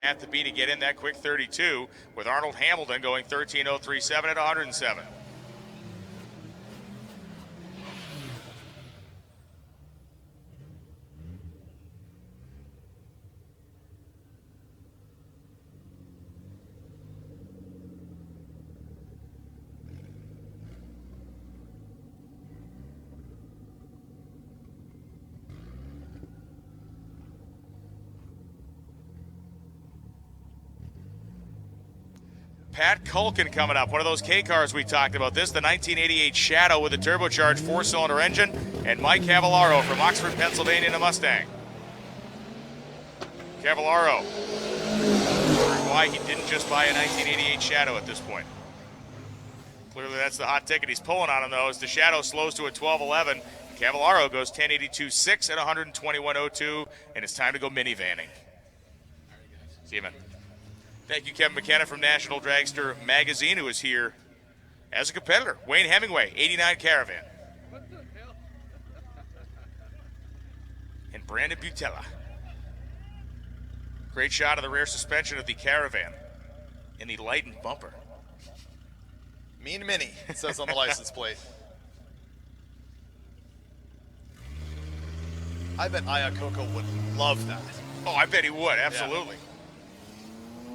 At the B to get in that quick 32, with Arnold Hamilton going 13:03.7 at 107. Pat Culkin coming up, one of those K cars we talked about. This, the 1988 Shadow with a turbocharged 4-cylinder engine, and Mike Cavallaro from Oxford, Pennsylvania in a Mustang. Cavallaro, why he didn't just buy a 1988 Shadow at this point. Clearly that's the hot ticket he's pulling on him, though, as the Shadow slows to a 12:11. Cavallaro goes 10:82.6 at 121.02, and it's time to go minivanning. See you, man. Thank you, Kevin McKenna from National Dragster Magazine, who is here as a competitor. Wayne Hemingway, 89 Caravan. And Brandon Butella. Great shot of the rear suspension of the Caravan in the lightened bumper. Mean Mini, it says on the license plate. I bet Ayakoko would love that. Oh, I bet he would, absolutely. Yeah.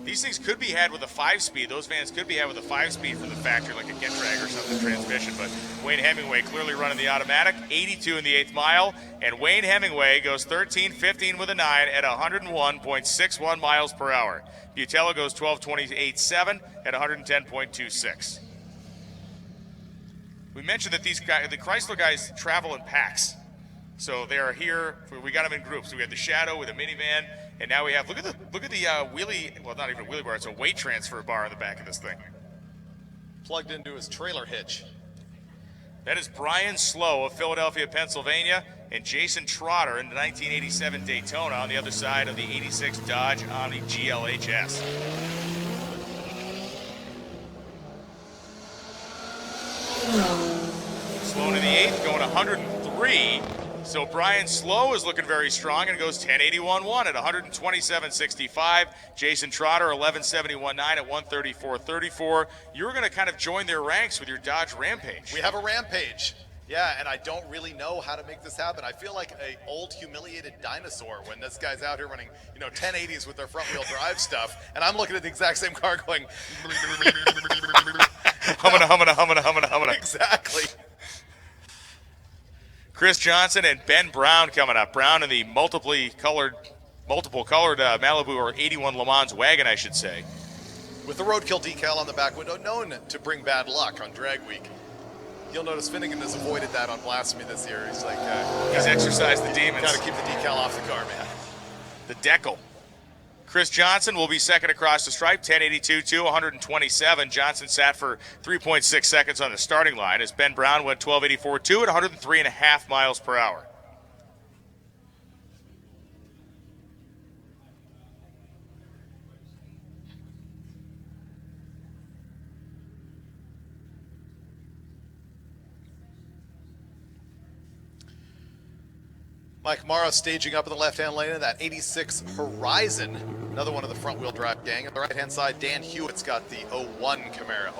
These things could be had with a 5-speed. Those vans could be had with a 5-speed from the factory, like a Gentrag or something, transmission. But Wayne Hemingway clearly running the automatic, 82 in the 8th mile. And Wayne Hemingway goes 13:15 with a 9 at 101.61 miles per hour. Butella goes 12:28.7 at 110.26. We mentioned that these guys, the Chrysler guys, travel in packs. So they are here. We got them in groups. We had the Shadow with a minivan, and now we have look at the wheelie. Well, not even a wheelie bar. It's a weight transfer bar on the back of this thing. Plugged into his trailer hitch. That is Brian Slow of Philadelphia, Pennsylvania, and Jason Trotter in the 1987 Daytona on the other side of the 86 Dodge Omni GLHS. Sloan in the 8th, going 103. So Brian Slow is looking very strong and goes 10:81.1 at 127.65. Jason Trotter 11:71.9 at 134.34. You're going to kind of join their ranks with your Dodge Rampage. We have a Rampage. Yeah, and I don't really know how to make this happen. I feel like an old humiliated dinosaur when this guy's out here running, 1080s with their front wheel drive stuff, and I'm looking at the exact same car going humming. Exactly. Chris Johnson and Ben Brown coming up. Brown in the multiple colored Malibu or 81 Le Mans wagon, I should say. With the roadkill decal on the back window, known to bring bad luck on drag week. You'll notice Finnegan has avoided that on Blasphemy this year. He's like, he's exercised the demons. Got to keep the decal off the car, man. The decal. Chris Johnson will be second across the stripe, 10:82.2, 127. Johnson sat for 3.6 seconds on the starting line as Ben Brown went 12:84.2 at 103.5 miles per hour. Mike Mara staging up in the left-hand lane in that 86 Horizon, another one of the front-wheel drive gang. On the right-hand side, Dan Hewitt's got the 01 Camaro.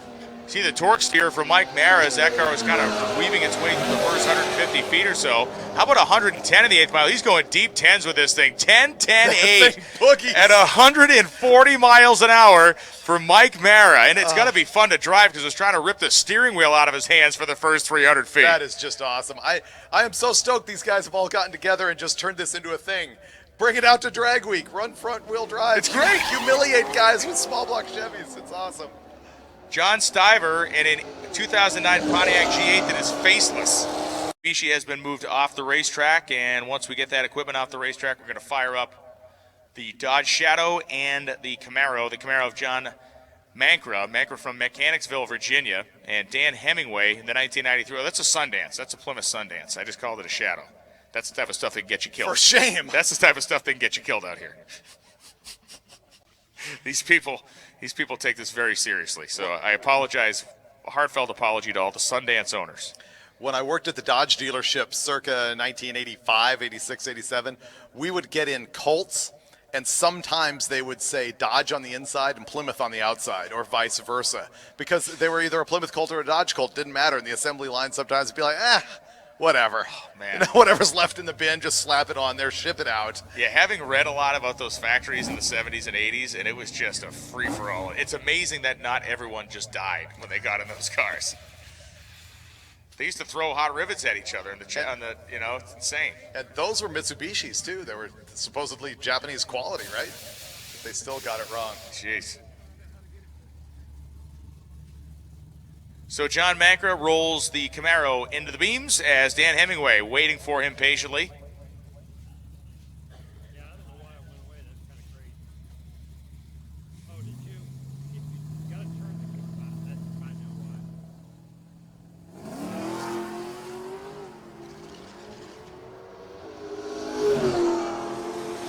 See the torque steer from Mike Mara as that car was kind of weaving its way through the first 150 feet or so. How about 110 in the 8th mile? He's going deep 10s with this thing. 10-10-8 at 140 miles an hour for Mike Mara. And it's going to be fun to drive because it's trying to rip the steering wheel out of his hands for the first 300 feet. That is just awesome. I am so stoked these guys have all gotten together and just turned this into a thing. Bring it out to drag week. Run front-wheel drive. It's great. Humiliate guys with small block Chevys. It's awesome. John Stiver in a 2009 Pontiac G8 that is faceless. Bishi has been moved off the racetrack, and once we get that equipment off the racetrack, we're going to fire up the Dodge Shadow and the Camaro of John Mancra from Mechanicsville, Virginia, and Dan Hemingway in the 1993. Oh, that's a Sundance. That's a Plymouth Sundance. I just called it a Shadow. That's the type of stuff that can get you killed. For shame. That's the type of stuff that can get you killed out here. These people take this very seriously. So I apologize, a heartfelt apology to all the Sundance owners. When I worked at the Dodge dealership circa 1985, 86, 87, we would get in Colts and sometimes they would say Dodge on the inside and Plymouth on the outside, or vice versa, because they were either a Plymouth Colt or a Dodge Colt. Didn't matter. And the assembly line sometimes would be like, whatever. Oh, man. You know, whatever's left in the bin, just slap it on there, ship it out. Yeah, having read a lot about those factories in the 70s and 80s, and it was just a free-for-all. It's amazing that not everyone just died when they got in those cars. They used to throw hot rivets at each other on the it's insane. And those were Mitsubishis, too. They were supposedly Japanese quality, right? They still got it wrong. Jeez. So John Mancra rolls the Camaro into the beams as Dan Hemingway waiting for him patiently.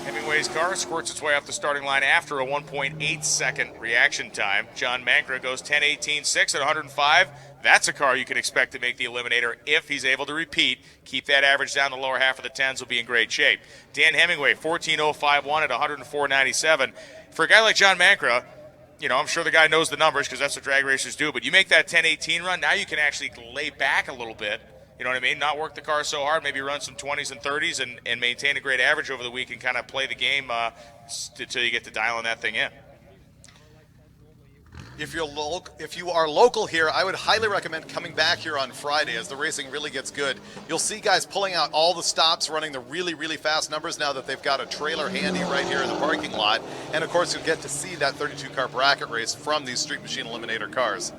Hemingway's car squirts its way up the starting line after a 1.8-second reaction time. John Mancra goes 10.18.6 at 105. That's a car you can expect to make the Eliminator if he's able to repeat. Keep that average down the lower half of the 10s, will be in great shape. Dan Hemingway, 14.051 at 104.97. For a guy like John Mancra, I'm sure the guy knows the numbers because that's what drag racers do, but you make that 10.18 run, now you can actually lay back a little bit. You know what I mean? Not work the car so hard, maybe run some 20s and 30s and maintain a great average over the week and kind of play the game until you get to dialing that thing in. If you are local here, I would highly recommend coming back here on Friday as the racing really gets good. You'll see guys pulling out all the stops, running the really, really fast numbers now that they've got a trailer handy right here in the parking lot. And of course, you'll get to see that 32-car bracket race from these Street Machine Eliminator cars.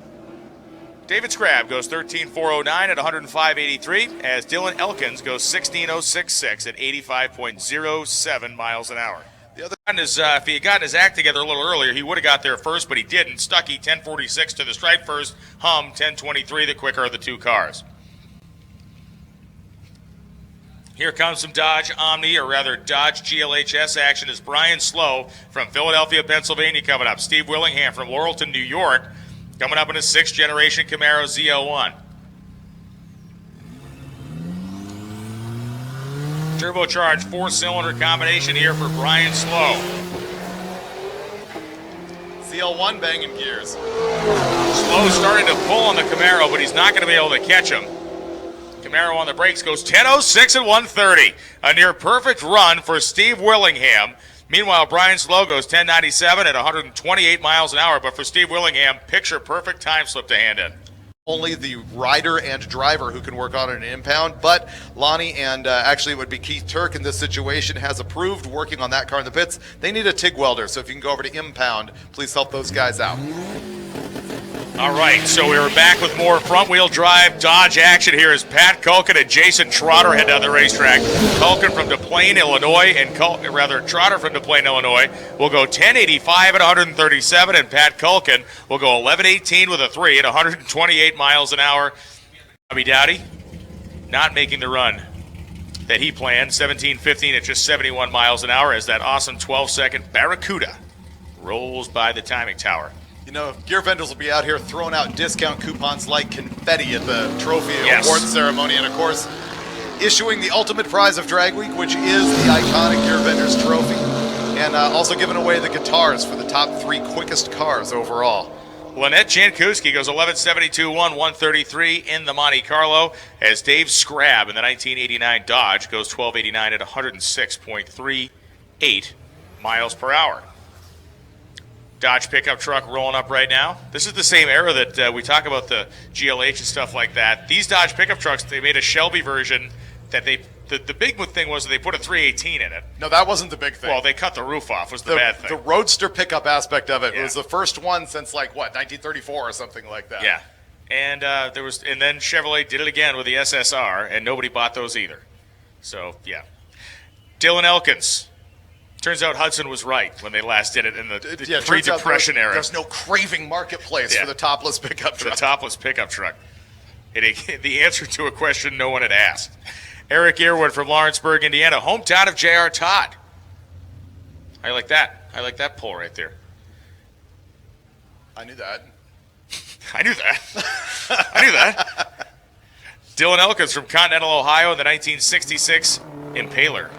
David Scrab goes 13.409 at 105.83 as Dylan Elkins goes 16.066 at 85.07 miles an hour. If he had gotten his act together a little earlier, he would have got there first, but he didn't. Stuckey 10.46 to the stripe first. Hum 10.23, the quicker of the two cars. Here comes some Dodge Omni, or rather Dodge GLHS action as Brian Slow from Philadelphia, Pennsylvania coming up. Steve Willingham from Laurelton, New York, coming up in a 6th generation Camaro ZL1. Turbocharged 4-cylinder combination here for Brian Slow. ZL1 banging gears. Slow starting to pull on the Camaro, but he's not going to be able to catch him. Camaro on the brakes goes 10.06 at 130. A near perfect run for Steve Willingham. Meanwhile, Brian Slow goes 10.97 at 128 miles an hour. But for Steve Willingham, picture perfect time slip to hand in. Only the rider and driver who can work on an impound, but Lonnie and actually it would be Keith Turk in this situation has approved working on that car in the pits. They need a TIG welder, so if you can go over to impound, please help those guys out. All right, so we were back with more front-wheel drive Dodge action here as Pat Culkin and Jason Trotter head down the racetrack. Culkin from DePlain, Illinois, Trotter from DePlain, Illinois will go 10.85 at 137, and Pat Culkin will go 11.18 with a 3 at 128 miles an hour. Bobby Dowdy not making the run that he planned, 17.15 at just 71 miles an hour as that awesome 12-second Barracuda rolls by the timing tower. You know, gear vendors will be out here throwing out discount coupons like confetti at the trophy Yes. award ceremony, and of course, issuing the ultimate prize of Drag Week, which is the iconic Gear Vendors trophy, and also giving away the guitars for the top 3 quickest cars overall. Lynette Jankowski goes 11.72.1, 133 in the Monte Carlo, as Dave Scrab in the 1989 Dodge goes 12.89 at 106.38 miles per hour. Dodge pickup truck rolling up right now. This is the same era that we talk about the GLH and stuff like that. These Dodge pickup trucks, they made a Shelby version that the big thing was that they put a 318 in it. No, that wasn't the big thing. Well, they cut the roof off was the bad thing. The roadster pickup aspect of it Yeah. was the first one since 1934 or something like that. Yeah. And and then Chevrolet did it again with the SSR, and nobody bought those either. So, yeah. Dylan Elkins. Turns out Hudson was right when they last did it in the pre-Depression era. There's no craving marketplace for the topless pickup truck. The topless pickup truck. The answer to a question no one had asked. Eric Earwood from Lawrenceburg, Indiana, hometown of J.R. Todd. I like that. I like that pull right there. I knew that. I knew that. I knew that. Dylan Elkins from Continental, Ohio, in the 1966 Impaler.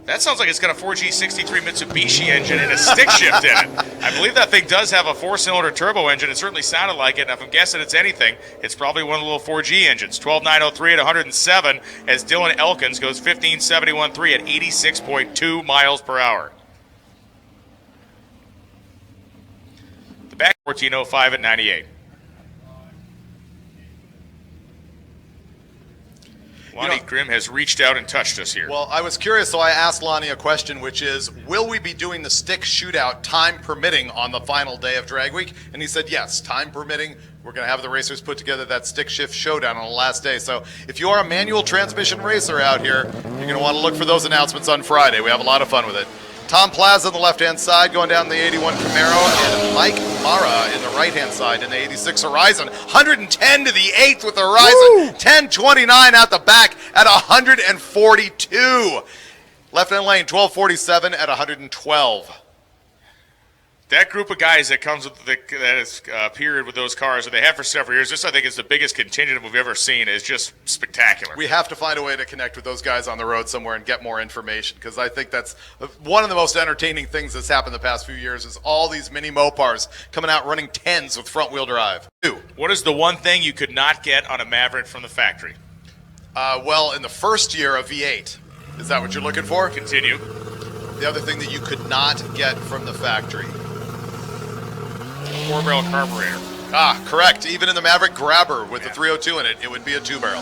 That sounds like it's got a 4G63 Mitsubishi engine and a stick shift in it. I believe that thing does have a 4-cylinder turbo engine. It certainly sounded like it, and if I'm guessing it's anything, it's probably one of the little 4G engines. 12.903 at 107 as Dylan Elkins goes 15.71.3 at 86.2 miles per hour. The back 14.05 at 98. Lonnie Grimm has reached out and touched us here. Well, I was curious, so I asked Lonnie a question, which is, will we be doing the stick shootout, time permitting, on the final day of Drag Week? And he said, yes, time permitting. We're going to have the racers put together that stick shift showdown on the last day. So if you are a manual transmission racer out here, you're going to want to look for those announcements on Friday. We have a lot of fun with it. Tom Plaza on the left-hand side going down the 81 Camaro, and Mike Mara in the right-hand side in the 86 Horizon. 110 to the 8th with the Horizon. 10.29 out the back at 142. Left-hand lane, 12.47 at 112. That group of guys that comes with that has appeared with those cars that they have for several years, this I think is the biggest contingent we've ever seen. Is just spectacular. We have to find a way to connect with those guys on the road somewhere and get more information, because I think that's one of the most entertaining things that's happened the past few years is all these mini Mopars coming out running 10s with front-wheel drive. What is the one thing you could not get on a Maverick from the factory? Well, in the first year, a V8. Is that what you're looking for? Continue. The other thing that you could not get from the factory. 4-barrel carburetor. Ah, correct. Even in the Maverick Grabber with the 302 in it, it would be a 2-barrel.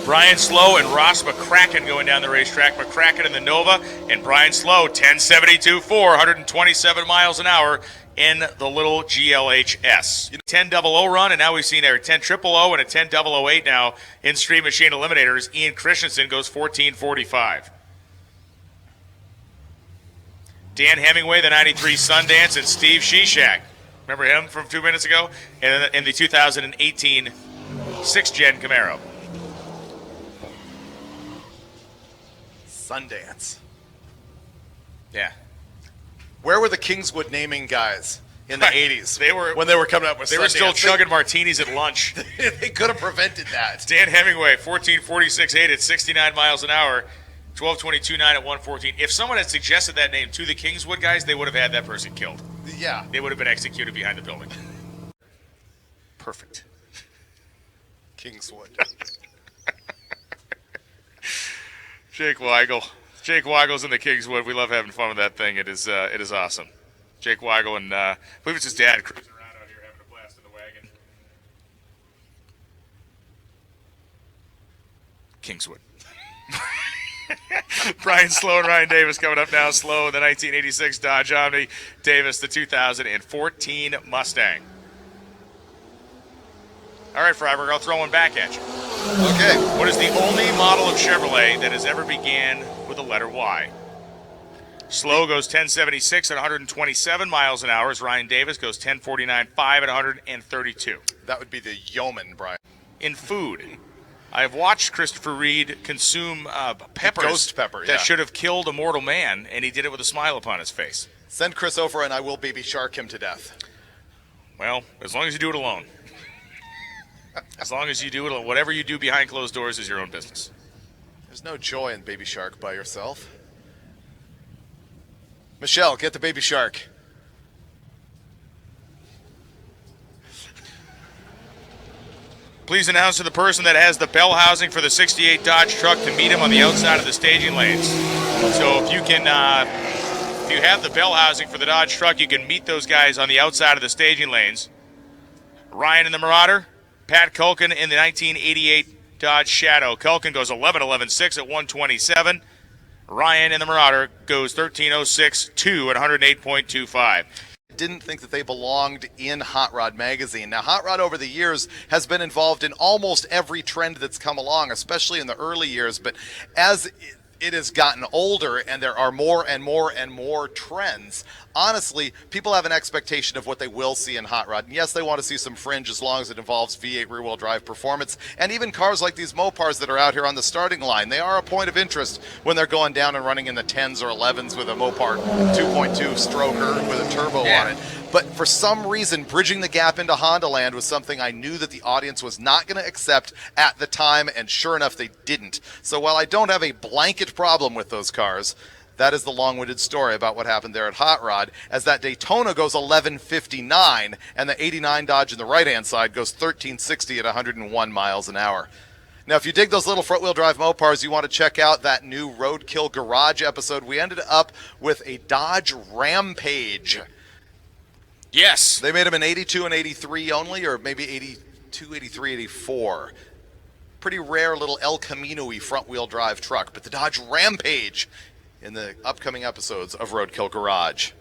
Brian Slow and Ross McCracken going down the racetrack. McCracken in the Nova, and Brian Slow, 10.72.4, 127 miles an hour in the little GLHS. 10.00 run, and now we've seen a 10.000 and a 10.008 now in Street Machine Eliminators. Ian Christensen goes 14.45. Dan Hemingway, the 93 Sundance, and Steve Shishak. Remember him from 2 minutes ago? And in the 2018 6th-gen Camaro. Sundance. Yeah. Where were the Kingswood naming guys in the 80s? When they were coming up with They Sundance? were still chugging martinis at lunch. They could have prevented that. Dan Hemingway, 14.46.8 at 69 miles an hour. 12.22.9 at 114. If someone had suggested that name to the Kingswood guys, they would have had that person killed. Yeah. They would have been executed behind the building. Perfect. Kingswood. Jake Weigel. Jake Weigel's in the Kingswood. We love having fun with that thing. It is awesome. Jake Weigel and I believe it's his dad cruising around out here having a blast in the wagon. Kingswood. Brian Slow and Ryan Davis coming up now. Slow, the 1986 Dodge Omni. Davis, the 2014 Mustang. All right, Freiberg, I'll throw one back at you. Okay. What is the only model of Chevrolet that has ever began with the letter Y? Slow goes 10.76 at 127 miles an hour as Ryan Davis goes 10.49.5 at 132. That would be the Yeoman, Brian. In food, I have watched Christopher Reed consume peppers ghost pepper, yeah. that should have killed a mortal man, and he did it with a smile upon his face. Send Chris over and I will baby shark him to death. Well, as long as you do it alone. As long as you do it, whatever you do behind closed doors is your own business. There's no joy in baby shark by yourself. Michelle, get the baby shark. Please announce to the person that has the bell housing for the 68 Dodge truck to meet him on the outside of the staging lanes. So if you can, if you have the bell housing for the Dodge truck, you can meet those guys on the outside of the staging lanes. Ryan in the Marauder, Pat Culkin in the 1988 Dodge Shadow. Culkin goes 11.11.6 at 127. Ryan in the Marauder goes 13.06.2 at 108.25. Didn't think that they belonged in Hot Rod magazine. Now, Hot Rod over the years has been involved in almost every trend that's come along, especially in the early years, but as it has gotten older and there are more and more and more trends, honestly, people have an expectation of what they will see in Hot Rod. And yes, they want to see some fringe as long as it involves V8 rear-wheel drive performance. And even cars like these Mopars that are out here on the starting line, they are a point of interest when they're going down and running in the 10s or 11s with a Mopar 2.2 stroker with a turbo on it. But for some reason, bridging the gap into Honda land was something I knew that the audience was not going to accept at the time, and sure enough, they didn't. So while I don't have a blanket immediate problem with those cars. That is the long-winded story about what happened there at Hot Rod, as that Daytona goes 11:59, and the 89 Dodge on the right-hand side goes 13:60 at 101 miles an hour. Now, if you dig those little front-wheel drive Mopars, you want to check out that new Roadkill Garage episode. We ended up with a Dodge Rampage. Yes. They made them in 82 and 83 only, or maybe 82, 83, 84. Pretty rare little El Camino-y front-wheel drive truck, but the Dodge Rampage in the upcoming episodes of Roadkill Garage.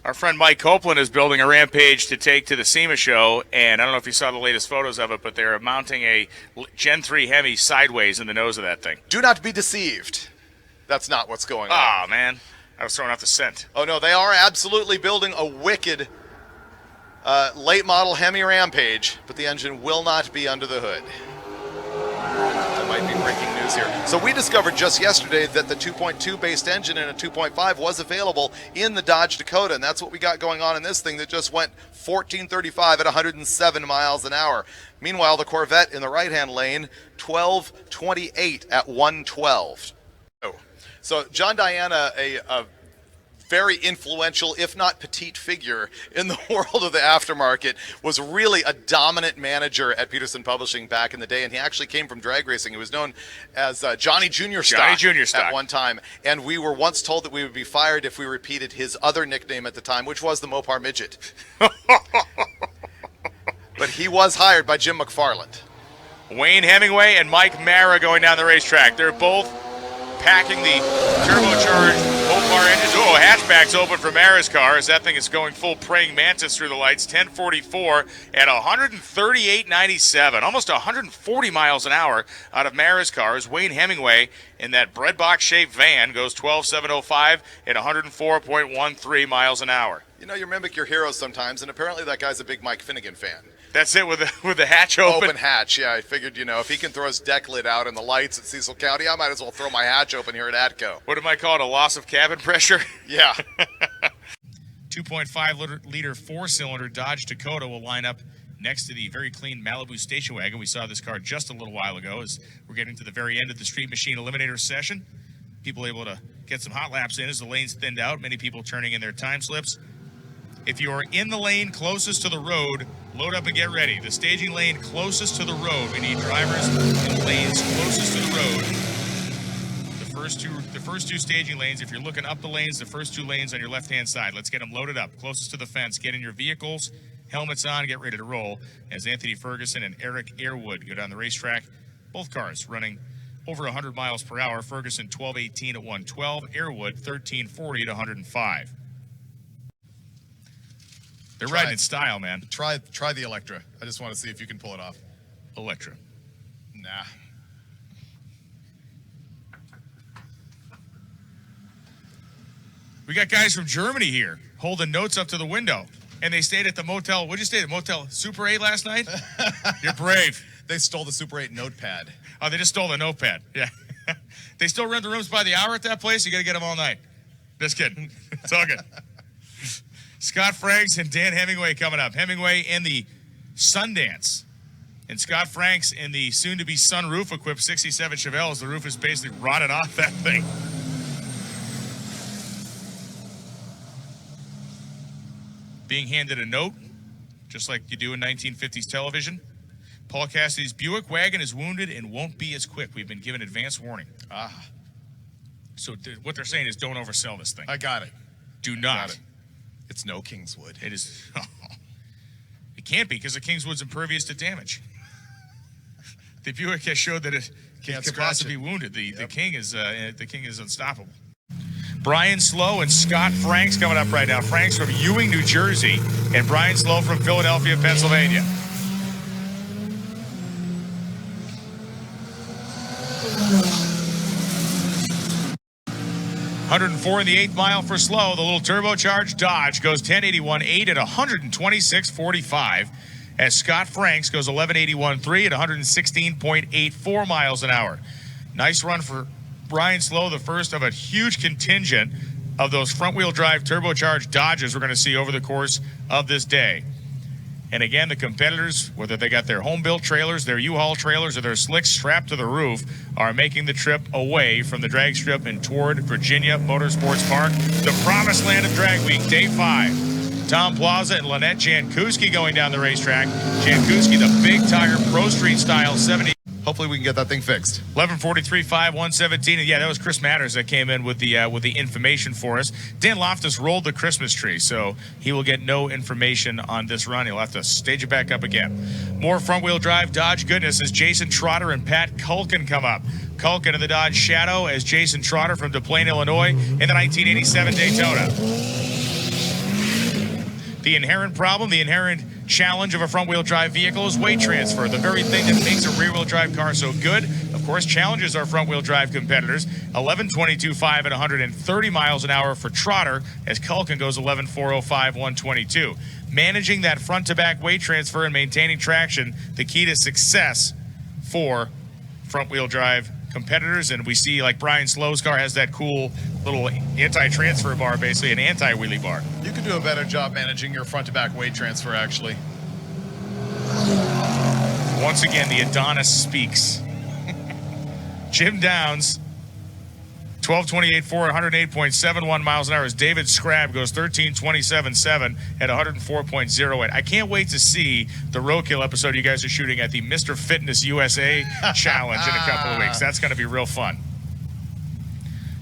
Our friend Mike Copeland is building a Rampage to take to the SEMA show, and I don't know if you saw the latest photos of it, but they're mounting a Gen 3 Hemi sideways in the nose of that thing. Do not be deceived. That's not what's going on. Ah, man. I was throwing off the scent. Oh, no, they are absolutely building a wicked late model Hemi Rampage, but the engine will not be under the hood. That might be breaking news here. So we discovered just yesterday that the 2.2 based engine and a 2.5 was available in the Dodge Dakota, and that's what we got going on in this thing that just went 1435 at 107 miles an hour. Meanwhile, the Corvette in the right-hand lane, 1228 at 112. So John Diana, a very influential, if not petite figure in the world of the aftermarket, was really a dominant manager at Peterson Publishing back in the day, and he actually came from drag racing. He was known as Johnny Junior Stock at one time, and we were once told that we would be fired if we repeated his other nickname at the time, which was the Mopar Midget. But he was hired by Jim McFarland. Wayne Hemingway and Mike Mara going down the racetrack. They're both packing the turbocharged Mopar engines. Oh, hatchback's open for Mara's car as that thing is going full praying mantis through the lights. 1044 at 138.97, almost 140 miles an hour out of Mara's car as Wayne Hemingway in that breadbox-shaped van goes 12.705 at 104.13 miles an hour. You know, you mimic your heroes sometimes, and apparently that guy's a big Mike Finnegan fan. That's it with the hatch open. Open hatch, yeah. I figured, you know, if he can throw his deck lid out in the lights at Cecil County, I might as well throw my hatch open here at ATCO. What am I called? A loss of cabin pressure? Yeah. 2.5-liter four-cylinder Dodge Dakota will line up next to the very clean Malibu station wagon. We saw this car just a little while ago as we're getting to the very end of the Street Machine Eliminator session. People able to get some hot laps in as the lanes thinned out. Many people turning in their time slips. If you are in the lane closest to the road, load up and get ready. The staging lane closest to the road. We need drivers in lanes closest to the road. The first two staging lanes. If you're looking up the lanes, the first two lanes on your left-hand side. Let's get them loaded up, closest to the fence. Get in your vehicles, helmets on, get ready to roll. As Anthony Ferguson and Eric Airwood go down the racetrack. Both cars running over 100 miles per hour. Ferguson 1218 at 112. Airwood 1340 at 105. They're riding in style, man. Try the Electra. I just want to see if you can pull it off. Electra. Nah. We got guys from Germany here holding notes up to the window, and they stayed at the motel. What'd you stay at? Motel Super 8 last night? You're brave. They stole the Super 8 notepad. Oh, they just stole the notepad. Yeah. They still rent the rooms by the hour at that place? You got to get them all night. Just kidding. It's all good. Scott Franks and Dan Hemingway coming up. Hemingway in the Sundance. And Scott Franks in the soon-to-be sunroof-equipped 67 Chevelle as the roof is basically rotted off that thing. Being handed a note, just like you do in 1950s television. Paul Cassidy's Buick wagon is wounded and won't be as quick. We've been given advance warning. So what they're saying is don't oversell this thing. I got it. Do not. It's no Kingswood. It is. It can't be because the Kingswood's impervious to damage. The Buick has showed that it can possibly be wounded. The King is unstoppable. Brian Slow and Scott Franks coming up right now. Franks from Ewing, New Jersey, and Brian Slow from Philadelphia, Pennsylvania. 104 in the 8th mile for Slow. The little turbocharged Dodge goes 1081.8 at 126.45 as Scott Franks goes 1181.3 at 116.84 miles an hour. Nice run for Brian Slow, the first of a huge contingent of those front-wheel drive turbocharged Dodges we're going to see over the course of this day. And again, the competitors, whether they got their home-built trailers, their U-Haul trailers, or their slicks strapped to the roof, are making the trip away from the drag strip and toward Virginia Motorsports Park, the promised land of Drag Week, Day 5. Tom Plaza and Lynette Jankuski going down the racetrack. Jankuski, the big tire Pro Street style 70. Hopefully we can get that thing fixed. 11:43.5, 117. And yeah, that was Chris Matters that came in with the information for us. Dan Loftus rolled the Christmas tree, so he will get no information on this run. He'll have to stage it back up again. More front-wheel drive Dodge goodness as Jason Trotter and Pat Culkin come up. Culkin in the Dodge Shadow as Jason Trotter from DePlain, Illinois in the 1987 Daytona. The inherent problem, the inherent challenge of a front-wheel drive vehicle is weight transfer, the very thing that makes a rear-wheel drive car so good. Of course, challenges our front-wheel drive competitors. 11.22.5 at 130 miles an hour for Trotter as Culkin goes 11.405, 122. Managing that front-to-back weight transfer and maintaining traction, the key to success for front-wheel drive competitors. And we see like Brian Slow's car has that cool little anti-transfer bar, basically an anti-wheelie bar. You could do a better job managing your front-to-back weight transfer, actually. Once again, the Adonis speaks. Jim Downs, 12.28.4 at 108.71 miles an hour as David Scrab goes 13.27.7 at 104.08. I can't wait to see the Roadkill episode you guys are shooting at the Mr. Fitness USA Challenge in a couple of weeks. That's going to be real fun.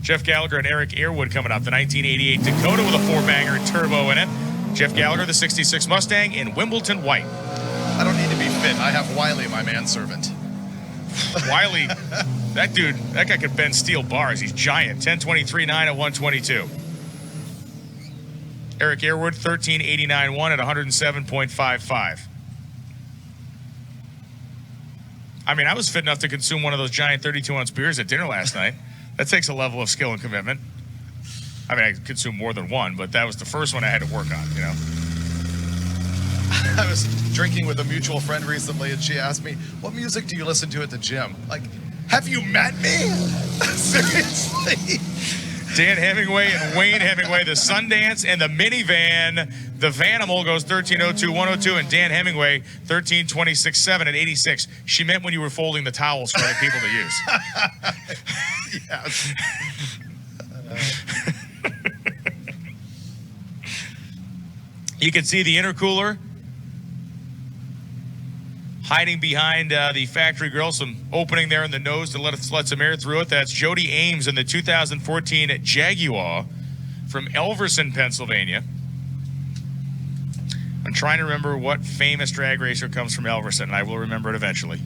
Jeff Gallagher and Eric Airwood coming up. The 1988 Dakota with a 4-banger turbo in it. Jeff Gallagher, the 66 Mustang in Wimbledon white. I don't need to be fit. I have Wiley, my manservant. Wiley, that dude, that guy could bend steel bars. He's giant. 10.23.9 at 122. Eric Airwood, 13.89.1 at 107.55. I mean, I was fit enough to consume one of those giant 32-ounce beers at dinner last night. That takes a level of skill and commitment. I mean, I consumed more than one, but that was the first one I had to work on, you know? I was drinking with a mutual friend recently, and she asked me, what music do you listen to at the gym? Like, have you met me? Seriously? Dan Hemingway and Wayne Hemingway, the Sundance and the minivan. The Vanimal goes 13.02, 102, and Dan Hemingway, 13.26.7 at 86. She meant when you were folding the towels for other people to use. Yes. You can see the intercooler hiding behind the factory grill, some opening there in the nose to let some air through it. That's Jody Ames in the 2014 Jaguar from Elverson, Pennsylvania. I'm trying to remember what famous drag racer comes from Elverson, and I will remember it eventually.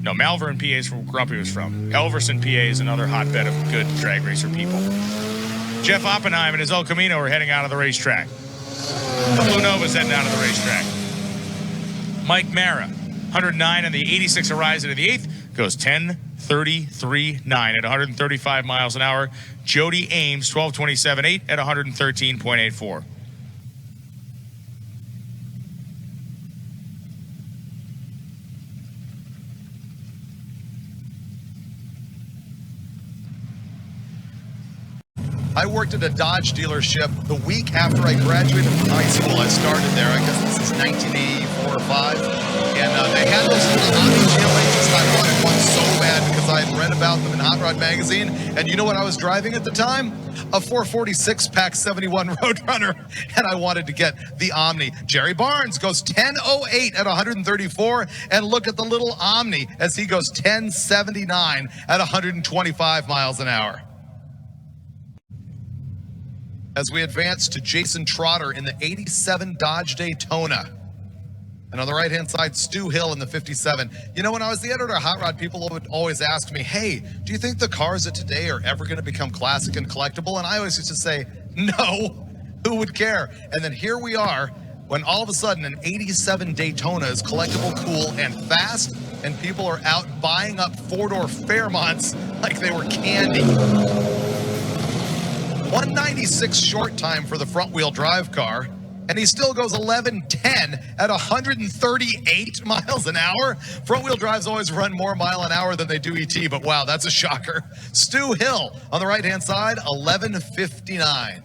No, Malvern, PA is where Grumpy was from. Elverson, PA is another hotbed of good drag racer people. Jeff Oppenheim and his El Camino are heading out of the racetrack. The Blue Nova's heading out of the racetrack. Mike Mara, 109 on the 86 Horizon in the 8th, goes 10.33.9 at 135 miles an hour. Jody Ames, 12.27.8 at 113.84. I worked at a Dodge dealership the week after I graduated from high school. I started there, I guess this is 1984 or 5. And they had those little Omni GLHs. I wanted one so bad because I had read about them in Hot Rod Magazine. And you know what I was driving at the time? A 446 Pack 71 Roadrunner. And I wanted to get the Omni. Jerry Barnes goes 10.08 at 134. And look at the little Omni as he goes 10.79 at 125 miles an hour. As we advance to Jason Trotter in the 87 Dodge Daytona. And on the right-hand side, Stu Hill in the 57. You know, when I was the editor of Hot Rod, people would always ask me, hey, do you think the cars of today are ever going to become classic and collectible? And I always used to say, no, who would care? And then here we are, when all of a sudden an 87 Daytona is collectible, cool, and fast, and people are out buying up four-door Fairmonts like they were candy. 196 short time for the front-wheel drive car, and he still goes 11.10 at 138 miles an hour. Front-wheel drives always run more mile an hour than they do ET, but wow, that's a shocker. Stu Hill on the right-hand side, 11.59.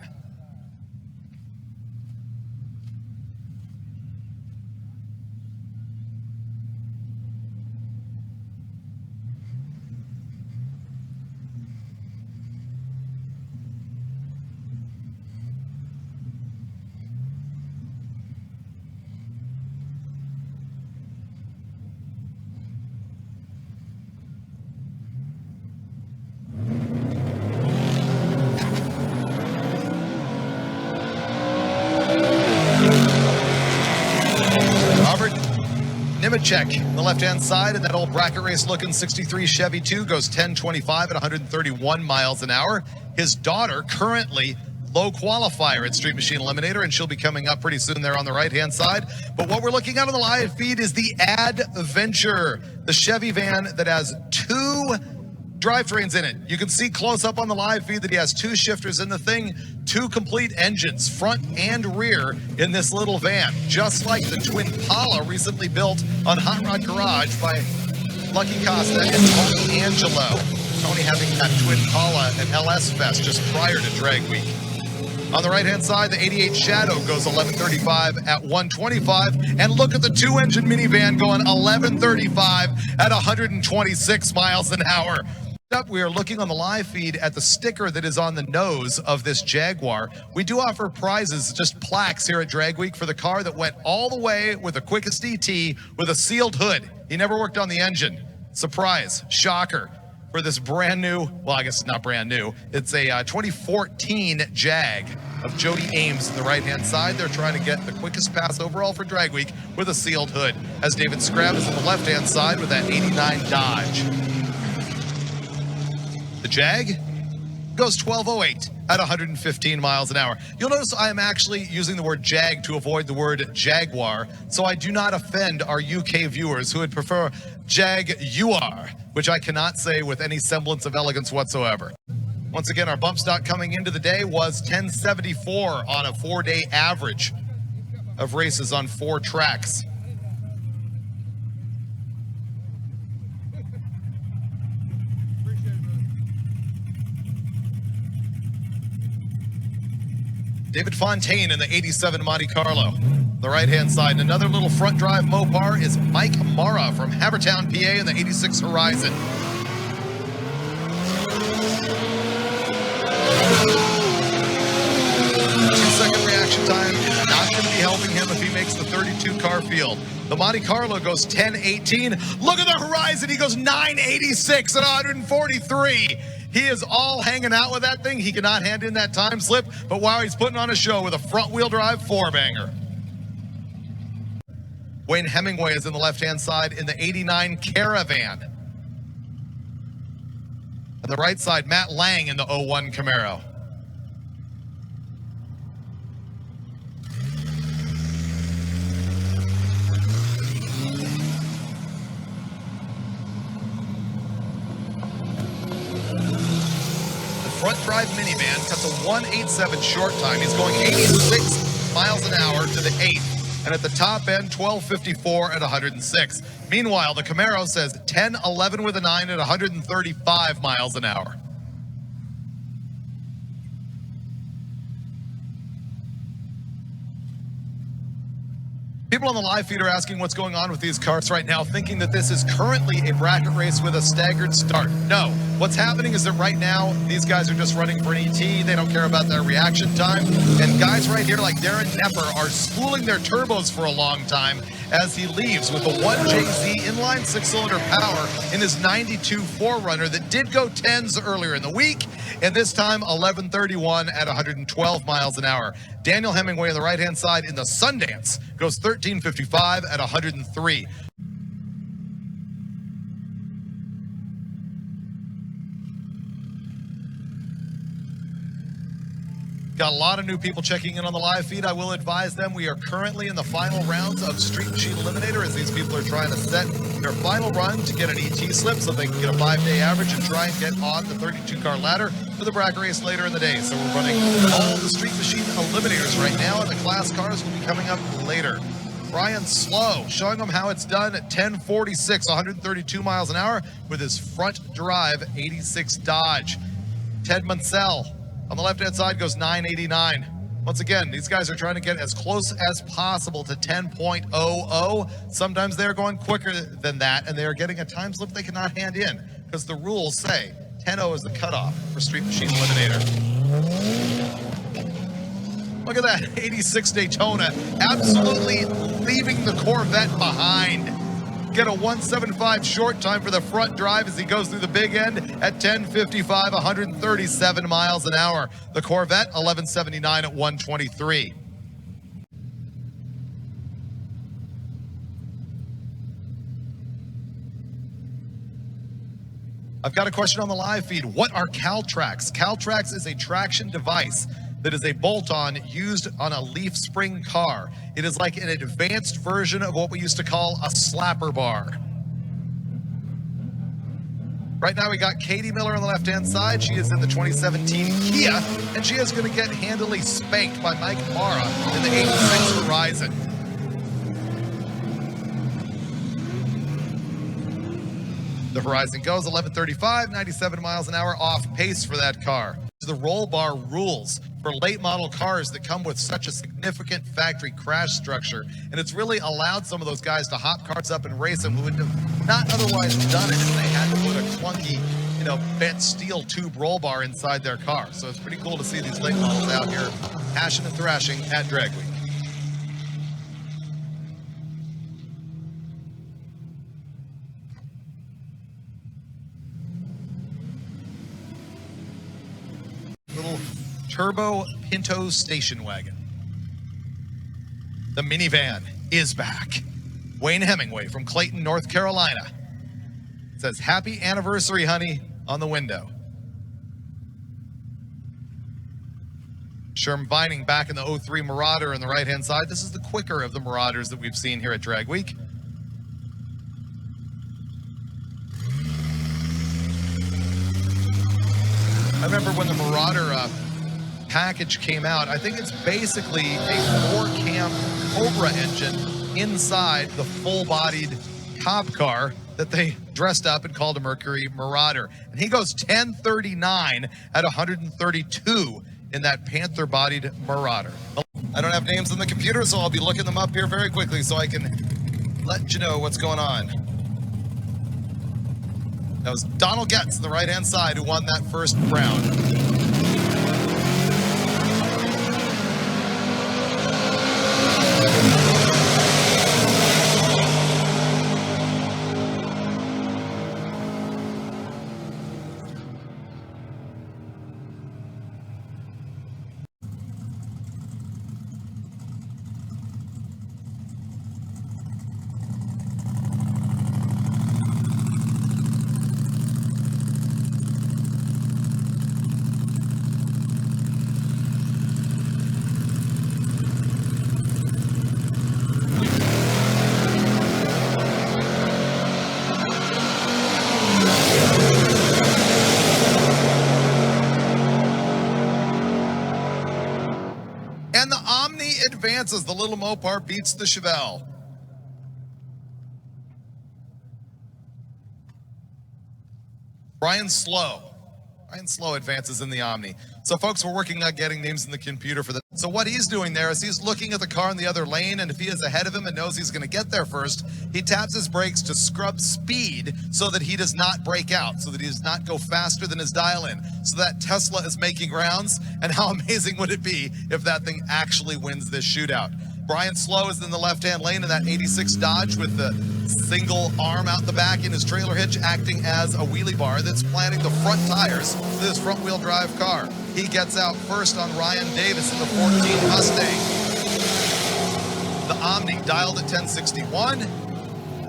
Novacek on the left-hand side, and that old bracket race looking 63 Chevy 2 goes 10.25 at 131 miles an hour. His daughter currently low qualifier at Street Machine Eliminator, and she'll be coming up pretty soon there on the right-hand side. But what we're looking at on the live feed is the Adventure, the Chevy van that has 2 drivetrains in it. You can see close up on the live feed that he has 2 shifters in the thing, 2 complete engines, front and rear, in this little van, just like the twin Pala recently built on Hot Rod Garage by Lucky Costa and Tony Angelo. Tony having that twin Pala at LS Fest just prior to Drag Week. On the right-hand side, the 88 Shadow goes 11.35 at 125. And look at the 2-engine minivan going 11.35 at 126 miles an hour. Up, we are looking on the live feed at the sticker that is on the nose of this Jaguar. We do offer prizes, just plaques here at Drag Week for the car that went all the way with the quickest ET with a sealed hood. He never worked on the engine. Surprise, shocker. For this brand new, well, I guess it's not brand new, it's a 2014 Jag of Jody Ames on the right-hand side. They're trying to get the quickest pass overall for Drag Week with a sealed hood, as David Scrab is on the left-hand side with that 89 Dodge. The Jag goes 12.08 at 115 miles an hour. You'll notice I am actually using the word Jag to avoid the word Jaguar, so I do not offend our UK viewers who would prefer Jaguar, which I cannot say with any semblance of elegance whatsoever. Once again, our bump stock coming into the day was 1074 on a 4-day average of races on 4 tracks. David Fontaine in the 87 Monte Carlo. The right-hand side, and another little front drive Mopar is Mike Mara from Havertown, PA in the 86 Horizon. Two-second reaction time is not going to be helping him if he makes the 32 car field. The Monte Carlo goes 10.18. Look at the Horizon, he goes 9.86 at 143. He is all hanging out with that thing. He cannot hand in that time slip, but wow, he's putting on a show with a front-wheel drive 4-banger. Wayne Hemingway is in the left-hand side in the 89 Caravan. On the right side, Matt Lang in the 01 Camaro. Front drive minivan cuts a 1.87 short time. He's going 86 miles an hour to the 8th. And at the top end, 12.54 at 106. Meanwhile, the Camaro says 10.11 with a 9 at 135 miles an hour. People on the live feed are asking what's going on with these cars right now, thinking that this is currently a bracket race with a staggered start. No, what's happening is that right now, these guys are just running for an ET. They don't care about their reaction time. And guys right here like Darren Nepper are spooling their turbos for a long time as he leaves with a 1JZ inline 6-cylinder power in his 92 4Runner that did go 10s earlier in the week, and this time 11.31 at 112 miles an hour. Daniel Hemingway on the right-hand side in the Sundance goes 13.55 at 103. Got a lot of new people checking in on the live feed. I will advise them we are currently in the final rounds of Street Machine Eliminator as these people are trying to set their final run to get an ET slip so they can get a 5-day average and try and get on the 32-car ladder for the bracket race later in the day. So we're running all the Street Machine Eliminators right now, and the class cars will be coming up later. Brian Slow showing them how it's done at 10.46, 132 miles an hour with his front drive 86 Dodge. Ted Mansell on the left-hand side goes 9.89. Once again, these guys are trying to get as close as possible to 10.00. Sometimes they're going quicker than that, and they are getting a time slip they cannot hand in because the rules say 10.0 is the cutoff for Street Machine Eliminator. Look at that 86 Daytona, absolutely leaving the Corvette behind. Get a 1.75 short time for the front drive as he goes through the big end at 10.55, 137 miles an hour. The Corvette, 11.79 at 123. I've got a question on the live feed. What are Caltrax? Caltrax is a traction device that is a bolt-on used on a leaf spring car. It is like an advanced version of what we used to call a slapper bar. Right now we got Katie Miller on the left-hand side. She is in the 2017 Kia, and she is going to get handily spanked by Mike Mara in the 86 Horizon. The Horizon goes 11:35, 97 miles an hour, off pace for that car. The roll bar rules for late model cars that come with such a significant factory crash structure, and it's really allowed some of those guys to hop cars up and race them who would have not otherwise done it if they had to put a clunky, bent steel tube roll bar inside their car. So it's pretty cool to see these late models out here hashing and thrashing at Drag Week. Little turbo Pinto station wagon. The minivan is back. Wayne Hemingway from Clayton, North Carolina. It says, "Happy anniversary, honey," on the window. Sherm Vining back in the 03 Marauder on the right-hand side. This is the quicker of the Marauders that we've seen here at Drag Week. I remember when the Marauder package came out, I think it's basically a 4-cam Cobra engine inside the full-bodied cop car that they dressed up and called a Mercury Marauder. And he goes 1039 at 132 in that Panther-bodied Marauder. I don't have names on the computer, so I'll be looking them up here very quickly so I can let you know what's going on. That was Donald Getz on the right-hand side who won that first round. And the Omni advances. The little Mopar beats the Chevelle. Brian Slow advances in the Omni. So folks, we're working on getting names in the computer for that. So what he's doing there is he's looking at the car in the other lane, and if he is ahead of him and knows he's going to get there first, he taps his brakes to scrub speed so that he does not break out, so that he does not go faster than his dial-in. So that Tesla is making rounds, and how amazing would it be if that thing actually wins this shootout? Brian Slow is in the left-hand lane in that 86 Dodge with the single arm out the back in his trailer hitch, acting as a wheelie bar that's planting the front tires to this front-wheel drive car. He gets out first on Ryan Davis in the 14 Mustang. The Omni dialed at 1061,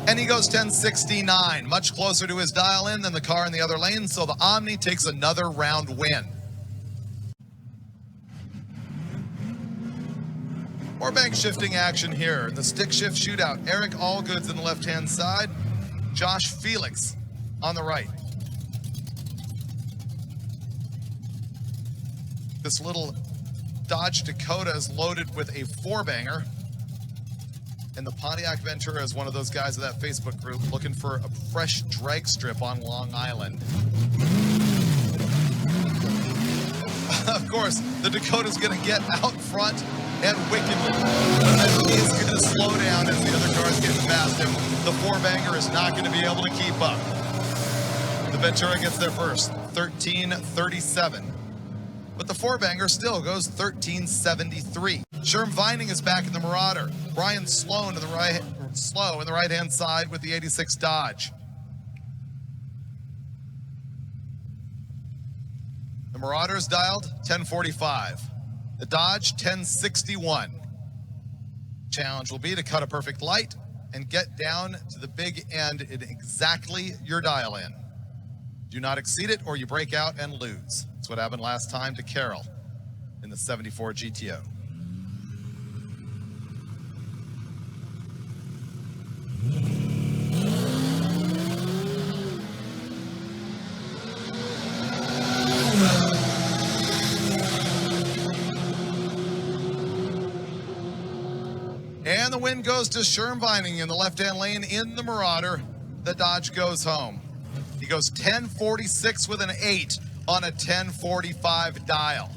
and he goes 1069, much closer to his dial-in than the car in the other lane, so the Omni takes another round win. More bank shifting action here in the stick shift shootout. Eric Allgood's in the left-hand side. Josh Felix on the right. This little Dodge Dakota is loaded with a 4-banger. And the Pontiac Ventura is one of those guys in that Facebook group looking for a fresh drag strip on Long Island. Of course, the Dakota's going to get out front and wickedly, but then he is going to slow down as the other cars get past him. The 4-banger is not going to be able to keep up. The Ventura gets there first, 1337. But the 4-banger still goes 1373. Sherm Vining is back in the Marauder. Brian Slow in the right-hand side with the 86 Dodge. The Marauder's dialed 1045. The Dodge 1061. Challenge will be to cut a perfect light and get down to the big end in exactly your dial-in. Do not exceed it or you break out and lose. That's what happened last time to Carol in the 74 GTO. And the win goes to Sherm Vining in the left-hand lane in the Marauder. The Dodge goes home. He goes 10:46 with an 8 on a 10:45 dial.